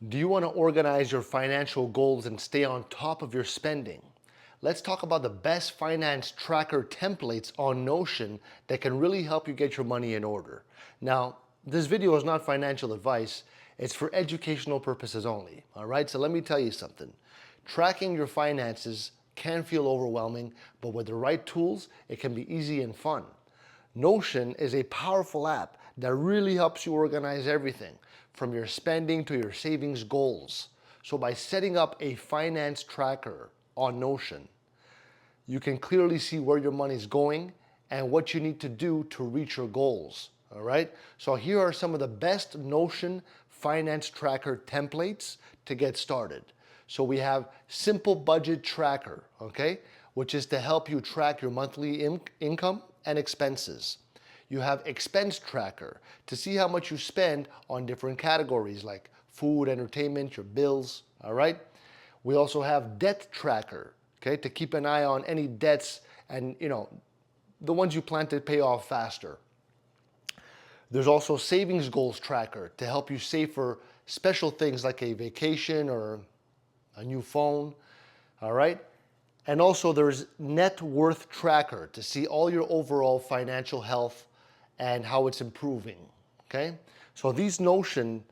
Do you want to organize your financial goals and stay on top of your spending? Let's talk about the best finance tracker templates on Notion that can really help you get your money in order. Now, this video is not financial advice, it's for educational purposes only. All right, so let me tell you something. Tracking your finances can feel overwhelming, but with the right tools, it can be easy and fun. Notion is a powerful app that really helps you organize everything from your spending to your savings goals. So by setting up a finance tracker on Notion, you can clearly see where your money is going and what you need to do to reach your goals. All right. So here are some of the best Notion finance tracker templates to get started. So we have Simple Budget Tracker, okay, which is to help you track your monthly income and expenses. You have Expense Tracker to see how much you spend on different categories like food, entertainment, your bills, all right? We also have Debt Tracker, okay, to keep an eye on any debts and, the ones you plan to pay off faster. There's also Savings Goals Tracker to help you save for special things like a vacation or a new phone, all right? And also there's Net Worth Tracker to see all your overall financial health and how it's improving, okay? So these Notion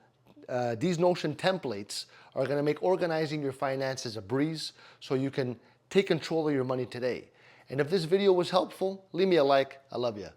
templates are gonna make organizing your finances a breeze so you can take control of your money today. And if this video was helpful, leave me a like. I love you.